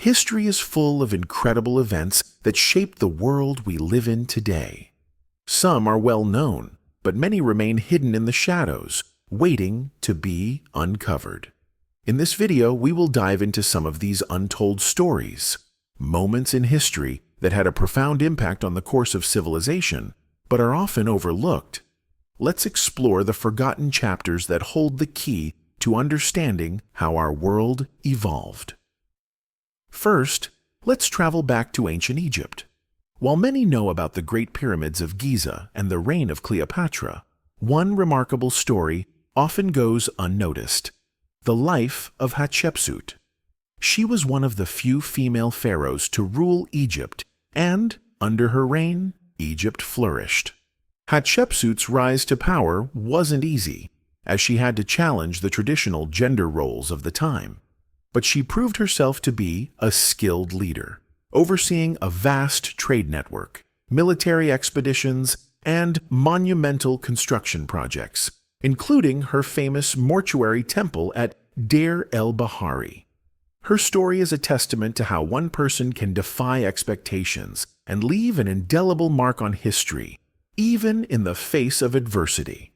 History is full of incredible events that shaped the world we live in today. Some are well known, but many remain hidden in the shadows, waiting to be uncovered. In this video, we will dive into some of these untold stories, moments in history that had a profound impact on the course of civilization, but are often overlooked. Let's explore the forgotten chapters that hold the key to understanding how our world evolved. First, let's travel back to ancient Egypt. While many know about the Great Pyramids of Giza and the reign of Cleopatra, one remarkable story often goes unnoticed: the life of Hatshepsut. She was one of the few female pharaohs to rule Egypt, and, under her reign, Egypt flourished. Hatshepsut's rise to power wasn't easy, as she had to challenge the traditional gender roles of the time. But she proved herself to be a skilled leader, overseeing a vast trade network, military expeditions, and monumental construction projects, including her famous mortuary temple at Deir el-Bahari. Her story is a testament to how one person can defy expectations and leave an indelible mark on history, even in the face of adversity.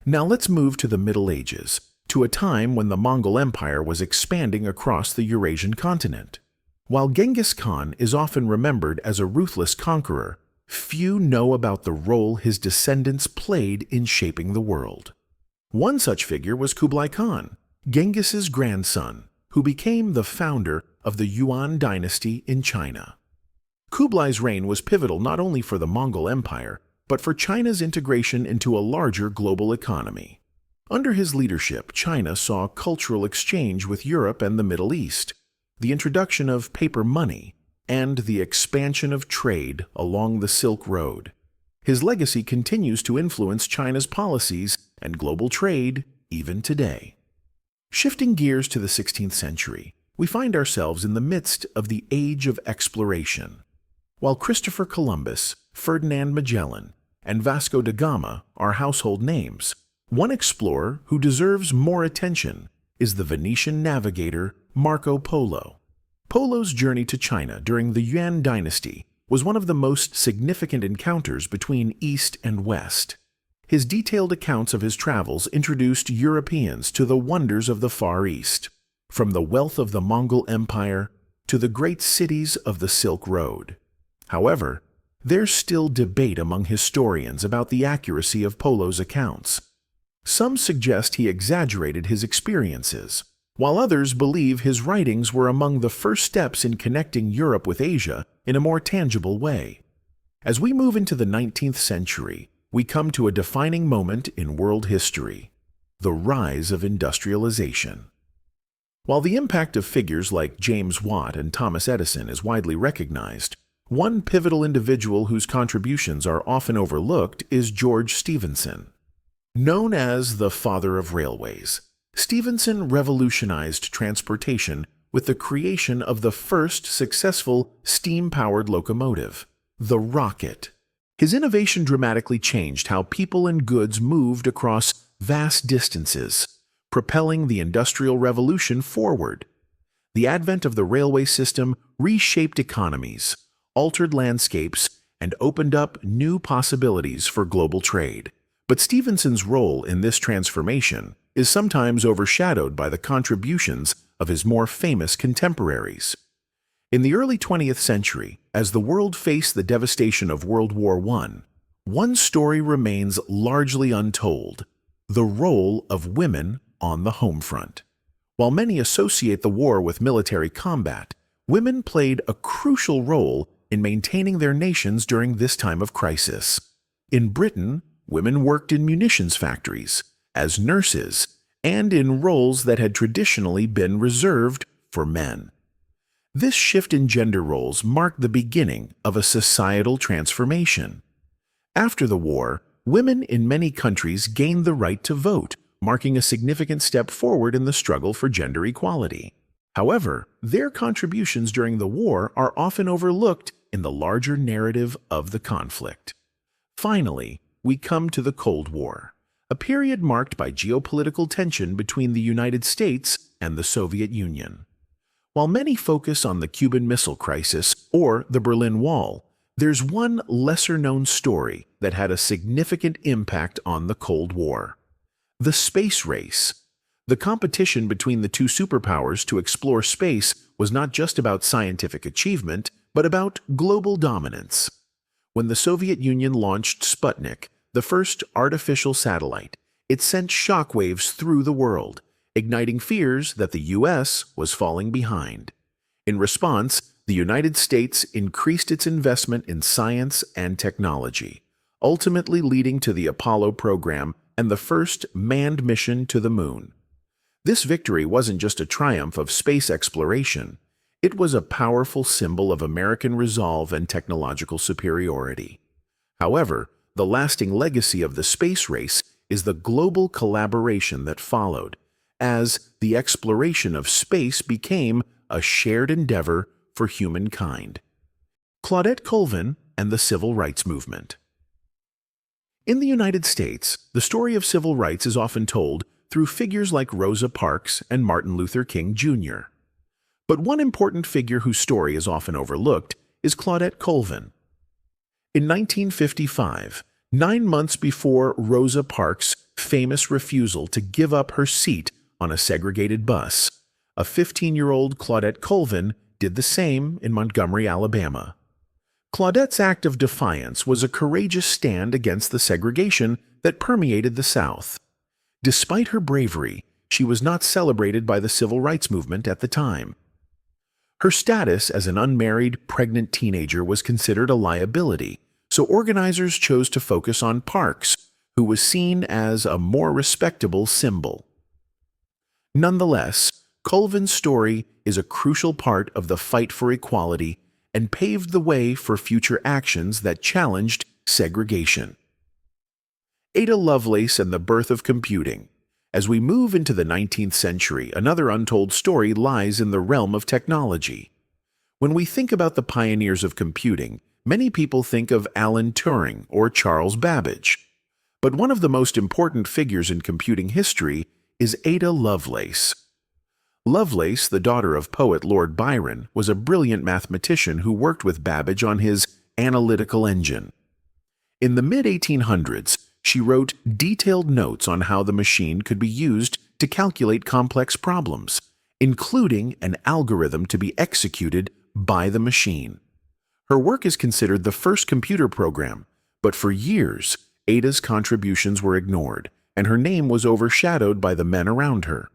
Now let's move to the Middle Ages, to a time when the Mongol Empire was expanding across the Eurasian continent. While Genghis Khan is often remembered as a ruthless conqueror, few know about the role his descendants played in shaping the world. One such figure was Kublai Khan, Genghis's grandson, who became the founder of the Yuan dynasty in China. Kublai's reign was pivotal not only for the Mongol Empire, but for China's integration into a larger global economy. Under his leadership, China saw cultural exchange with Europe and the Middle East, the introduction of paper money, and the expansion of trade along the Silk Road. His legacy continues to influence China's policies and global trade even today. Shifting gears to the 16th century, we find ourselves in the midst of the Age of Exploration. While Christopher Columbus, Ferdinand Magellan, and Vasco da Gama are household names, one explorer who deserves more attention is the Venetian navigator Marco Polo. Polo's journey to China during the Yuan dynasty was one of the most significant encounters between East and West. His detailed accounts of his travels introduced Europeans to the wonders of the Far East, from the wealth of the Mongol Empire to the great cities of the Silk Road. However, there's still debate among historians about the accuracy of Polo's accounts. Some suggest he exaggerated his experiences, while others believe his writings were among the first steps in connecting Europe with Asia in a more tangible way. As we move into the 19th century, we come to a defining moment in world history: the rise of industrialization. While the impact of figures like James Watt and Thomas Edison is widely recognized, one pivotal individual whose contributions are often overlooked is George Stephenson. Known as the father of railways, Stephenson revolutionized transportation with the creation of the first successful steam-powered locomotive, the rocket. His innovation dramatically changed how people and goods moved across vast distances, propelling the Industrial Revolution forward. The advent of the railway system reshaped economies, altered landscapes, and opened up new possibilities for global trade. But Stephenson's role in this transformation is sometimes overshadowed by the contributions of his more famous contemporaries. In the early 20th century, as the world faced the devastation of World War I, one story remains largely untold: the role of women on the home front. While many associate the war with military combat, women played a crucial role in maintaining their nations during this time of crisis. In Britain, women worked in munitions factories, as nurses, and in roles that had traditionally been reserved for men. This shift in gender roles marked the beginning of a societal transformation. After the war, women in many countries gained the right to vote, marking a significant step forward in the struggle for gender equality. However, their contributions during the war are often overlooked in the larger narrative of the conflict. Finally, we come to the Cold War, a period marked by geopolitical tension between the United States and the Soviet Union. While many focus on the Cuban Missile Crisis or the Berlin Wall, there's one lesser-known story that had a significant impact on the Cold War: the space race. The competition between the two superpowers to explore space was not just about scientific achievement, but about global dominance. When the Soviet Union launched Sputnik, the first artificial satellite, it sent shockwaves through the world, igniting fears that the US was falling behind. In response, the United States increased its investment in science and technology, ultimately leading to the Apollo program and the first manned mission to the moon. This victory wasn't just a triumph of space exploration. It was a powerful symbol of American resolve and technological superiority. However, the lasting legacy of the space race is the global collaboration that followed, as the exploration of space became a shared endeavor for humankind. Claudette Colvin and the Civil Rights Movement. In the United States, the story of civil rights is often told through figures like Rosa Parks and Martin Luther King Jr. But one important figure whose story is often overlooked is Claudette Colvin. In 1955, 9 months before Rosa Parks' famous refusal to give up her seat on a segregated bus, a 15-year-old Claudette Colvin did the same in Montgomery, Alabama. Claudette's act of defiance was a courageous stand against the segregation that permeated the South. Despite her bravery, she was not celebrated by the civil rights movement at the time. Her status as an unmarried, pregnant teenager was considered a liability, so organizers chose to focus on Parks, who was seen as a more respectable symbol. Nonetheless, Colvin's story is a crucial part of the fight for equality and paved the way for future actions that challenged segregation. Ada Lovelace and the birth of computing. As we move into the 19th century, another untold story lies in the realm of technology. When we think about the pioneers of computing, many people think of Alan Turing or Charles Babbage. But one of the most important figures in computing history is Ada Lovelace. Lovelace, the daughter of poet Lord Byron, was a brilliant mathematician who worked with Babbage on his analytical engine. In the mid-1800s, she wrote detailed notes on how the machine could be used to calculate complex problems, including an algorithm to be executed by the machine. Her work is considered the first computer program, but for years, Ada's contributions were ignored, and her name was overshadowed by the men around her.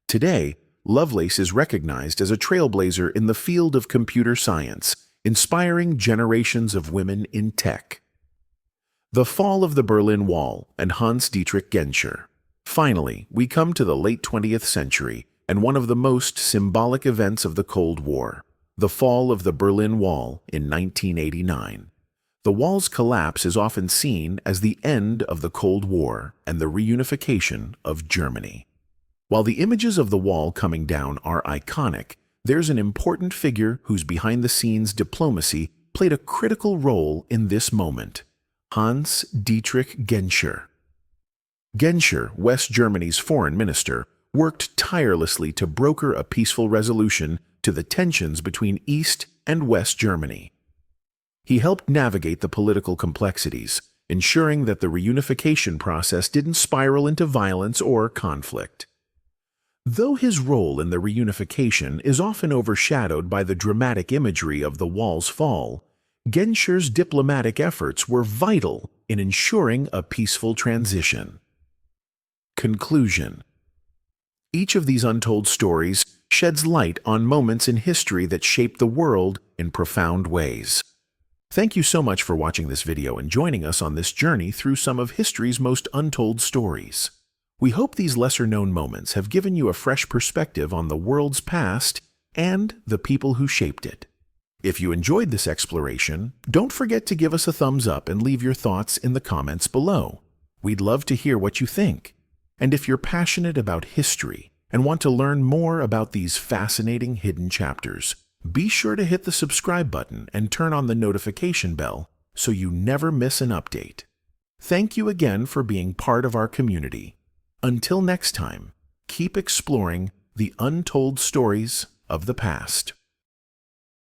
Today, Lovelace is recognized as a trailblazer in the field of computer science, inspiring generations of women in tech. The fall of the Berlin Wall and Hans Dietrich Genscher. Finally, we come to the late 20th century and one of the most symbolic events of the Cold War, the fall of the Berlin Wall in 1989. The wall's collapse is often seen as the end of the Cold War and the reunification of Germany. While the images of the wall coming down are iconic, there's an important figure whose behind-the-scenes diplomacy played a critical role in this moment: Hans Dietrich Genscher. Genscher, West Germany's foreign minister, worked tirelessly to broker a peaceful resolution to the tensions between East and West Germany. He helped navigate the political complexities, ensuring that the reunification process didn't spiral into violence or conflict. Though his role in the reunification is often overshadowed by the dramatic imagery of the wall's fall, Genscher's diplomatic efforts were vital in ensuring a peaceful transition. Conclusion. Each of these untold stories sheds light on moments in history that shaped the world in profound ways. Thank you so much for watching this video and joining us on this journey through some of history's most untold stories. We hope these lesser-known moments have given you a fresh perspective on the world's past and the people who shaped it. If you enjoyed this exploration, don't forget to give us a thumbs up and leave your thoughts in the comments below. We'd love to hear what you think. And if you're passionate about history and want to learn more about these fascinating hidden chapters, be sure to hit the subscribe button and turn on the notification bell so you never miss an update. Thank you again for being part of our community. Until next time, keep exploring the untold stories of the past.